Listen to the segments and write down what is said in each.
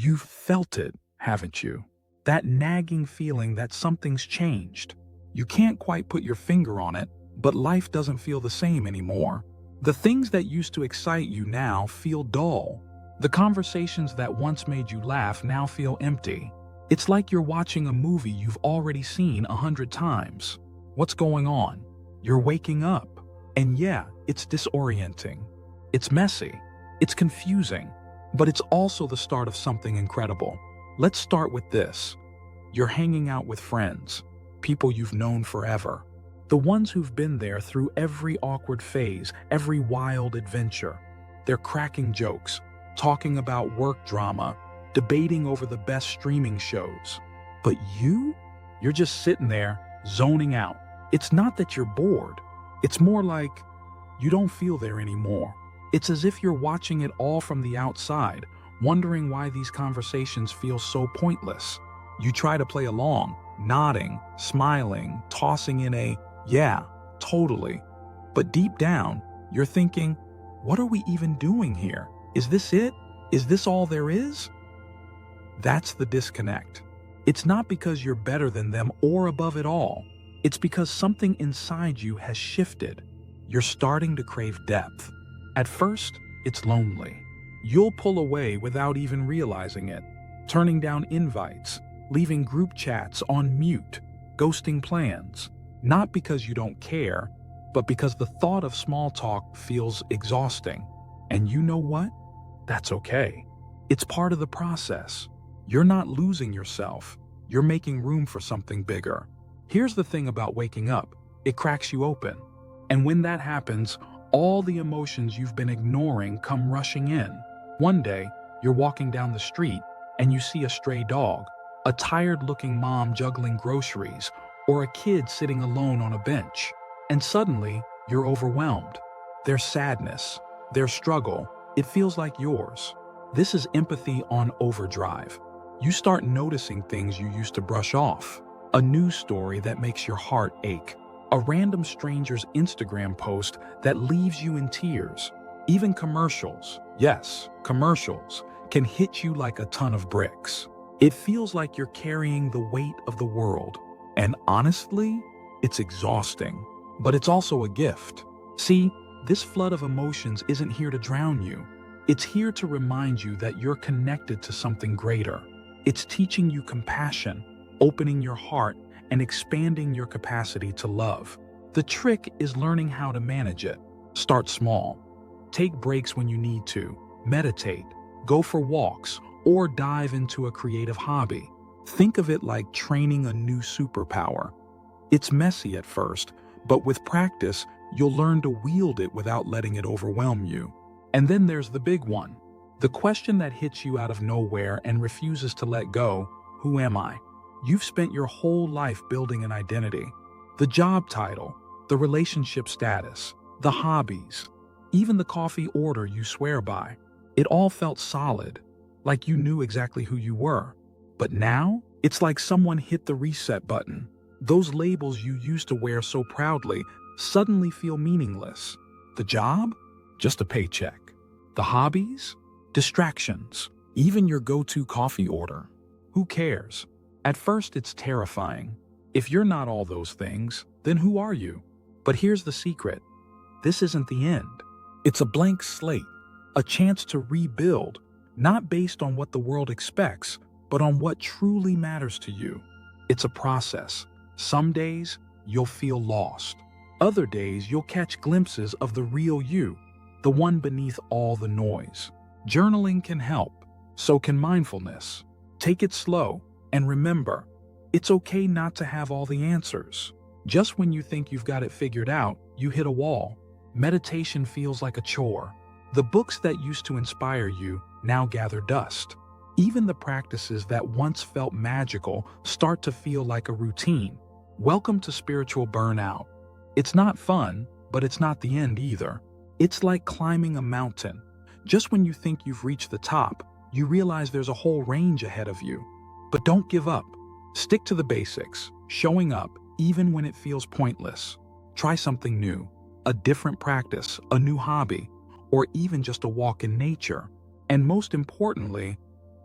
You've felt it, haven't you? That nagging feeling that something's changed. You can't quite put your finger on it, but life doesn't feel the same anymore. The things that used to excite you now feel dull. The conversations that once made you laugh now feel empty. It's like you're watching a movie you've already seen 100 times. What's going on? You're waking up. And yeah, it's disorienting. It's messy. It's confusing. But it's also the start of something incredible. Let's start with this. You're hanging out with friends, people you've known forever. The ones who've been there through every awkward phase, every wild adventure. They're cracking jokes, talking about work drama, debating over the best streaming shows. But you're just sitting there, zoning out. It's not that you're bored. It's more like you don't feel there anymore. It's as if you're watching it all from the outside, wondering why these conversations feel so pointless. You try to play along, nodding, smiling, tossing in a, yeah, totally. But deep down, you're thinking, what are we even doing here? Is this it? Is this all there is? That's the disconnect. It's not because you're better than them or above it all. It's because something inside you has shifted. You're starting to crave depth. At first, it's lonely. You'll pull away without even realizing it, turning down invites, leaving group chats on mute, ghosting plans. Not because you don't care, but because the thought of small talk feels exhausting. And you know what? That's okay. It's part of the process. You're not losing yourself. You're making room for something bigger. Here's the thing about waking up. It cracks you open. And when that happens, all the emotions you've been ignoring come rushing in. One day, you're walking down the street and you see a stray dog, a tired-looking mom juggling groceries, or a kid sitting alone on a bench. And suddenly, you're overwhelmed. Their sadness, their struggle, it feels like yours. This is empathy on overdrive. You start noticing things you used to brush off. A news story that makes your heart ache. A random stranger's Instagram post that leaves you in tears. Even commercials, yes, commercials, can hit you like a ton of bricks. It feels like you're carrying the weight of the world. And honestly, it's exhausting. But it's also a gift. See, this flood of emotions isn't here to drown you. It's here to remind you that you're connected to something greater. It's teaching you compassion, opening your heart, and expanding your capacity to love. The trick is learning how to manage it. Start small. Take breaks when you need to. Meditate. Go for walks, or dive into a creative hobby. Think of it like training a new superpower. It's messy at first, but with practice, you'll learn to wield it without letting it overwhelm you. And then there's the big one. The question that hits you out of nowhere and refuses to let go: who am I? You've spent your whole life building an identity. The job title, the relationship status, the hobbies, even the coffee order you swear by. It all felt solid, like you knew exactly who you were. But now, it's like someone hit the reset button. Those labels you used to wear so proudly suddenly feel meaningless. The job? Just a paycheck. The hobbies? Distractions. Even your go-to coffee order. Who cares? At first, it's terrifying. If you're not all those things, then who are you? But here's the secret. This isn't the end. It's a blank slate, a chance to rebuild, not based on what the world expects, but on what truly matters to you. It's a process. Some days, you'll feel lost. Other days, you'll catch glimpses of the real you, the one beneath all the noise. Journaling can help. So can mindfulness. Take it slow, and remember, it's okay not to have all the answers. Just when you think you've got it figured out, you hit a wall. Meditation feels like a chore. The books that used to inspire you now gather dust. Even the practices that once felt magical start to feel like a routine. Welcome to spiritual burnout. It's not fun, but it's not the end either. It's like climbing a mountain. Just when you think you've reached the top, you realize there's a whole range ahead of you. But don't give up. Stick to the basics, showing up even when it feels pointless. Try something new, a different practice, a new hobby, or even just a walk in nature. And most importantly,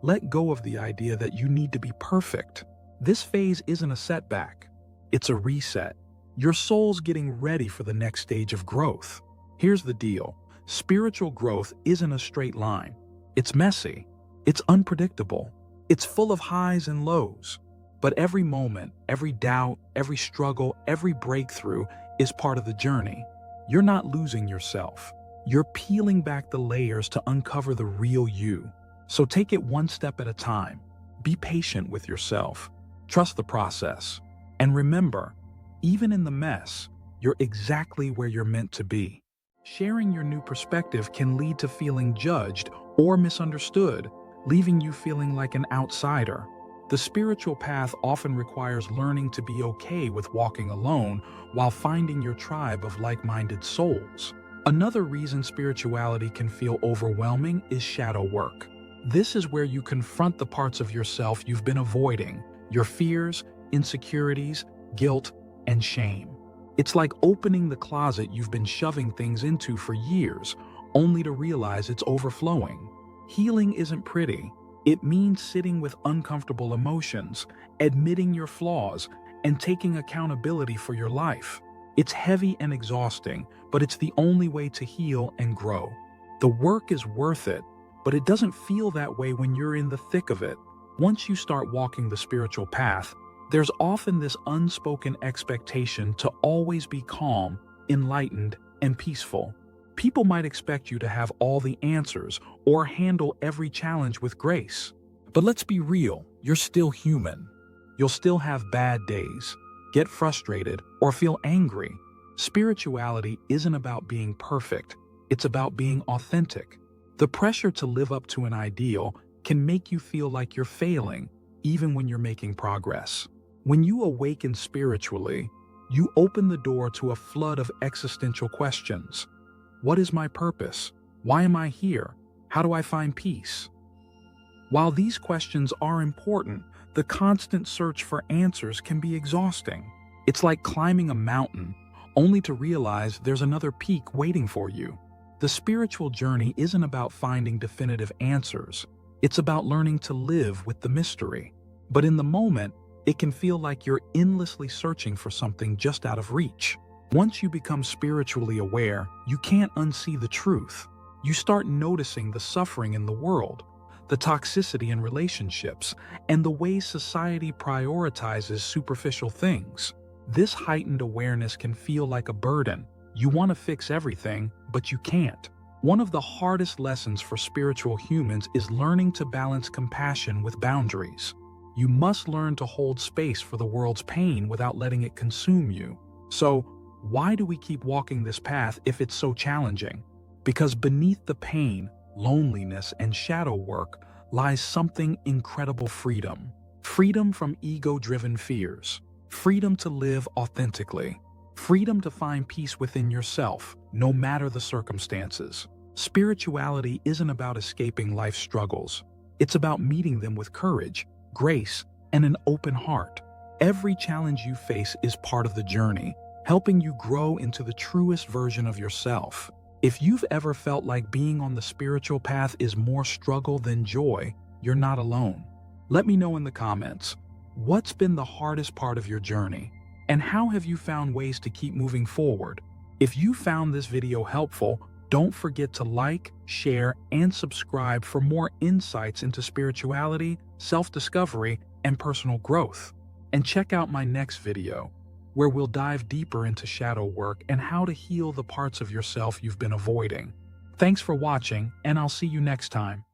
Let go of the idea that you need to be perfect. This phase isn't a setback. It's a reset. Your soul's getting ready for the next stage of growth. Here's the deal. Spiritual growth isn't a straight line. It's messy. It's unpredictable. It's full of highs and lows. But every moment, every doubt, every struggle, every breakthrough is part of the journey. You're not losing yourself. You're peeling back the layers to uncover the real you. So take it one step at a time. Be patient with yourself. Trust the process. And remember, even in the mess, you're exactly where you're meant to be. Sharing your new perspective can lead to feeling judged or misunderstood, leaving you feeling like an outsider. The spiritual path often requires learning to be okay with walking alone while finding your tribe of like-minded souls. Another reason spirituality can feel overwhelming is shadow work. This is where you confront the parts of yourself you've been avoiding, your fears, insecurities, guilt, and shame. It's like opening the closet you've been shoving things into for years, only to realize it's overflowing. Healing isn't pretty. It means sitting with uncomfortable emotions, admitting your flaws, and taking accountability for your life. It's heavy and exhausting, but it's the only way to heal and grow. The work is worth it, but it doesn't feel that way when you're in the thick of it. Once you start walking the spiritual path, there's often this unspoken expectation to always be calm, enlightened, and peaceful. People might expect you to have all the answers or handle every challenge with grace. But let's be real, you're still human. You'll still have bad days, get frustrated, or feel angry. Spirituality isn't about being perfect, it's about being authentic. The pressure to live up to an ideal can make you feel like you're failing, even when you're making progress. When you awaken spiritually, you open the door to a flood of existential questions. What is my purpose? Why am I here? How do I find peace? While these questions are important, the constant search for answers can be exhausting. It's like climbing a mountain, only to realize there's another peak waiting for you. The spiritual journey isn't about finding definitive answers. It's about learning to live with the mystery. But in the moment, it can feel like you're endlessly searching for something just out of reach. Once you become spiritually aware, you can't unsee the truth. You start noticing the suffering in the world, the toxicity in relationships, and the way society prioritizes superficial things. This heightened awareness can feel like a burden. You want to fix everything, but you can't. One of the hardest lessons for spiritual humans is learning to balance compassion with boundaries. You must learn to hold space for the world's pain without letting it consume you. So, why do we keep walking this path if it's so challenging? Because beneath the pain, loneliness, and shadow work lies something incredible: freedom. Freedom from ego-driven fears. Freedom to live authentically. Freedom to find peace within yourself, no matter the circumstances. Spirituality isn't about escaping life's struggles. It's about meeting them with courage, grace, and an open heart. Every challenge you face is part of the journey, helping you grow into the truest version of yourself. If you've ever felt like being on the spiritual path is more struggle than joy, you're not alone. Let me know in the comments, what's been the hardest part of your journey? And how have you found ways to keep moving forward? If you found this video helpful, don't forget to like, share, and subscribe for more insights into spirituality, self-discovery, and personal growth. And check out my next video, where we'll dive deeper into shadow work and how to heal the parts of yourself you've been avoiding. Thanks for watching, and I'll see you next time.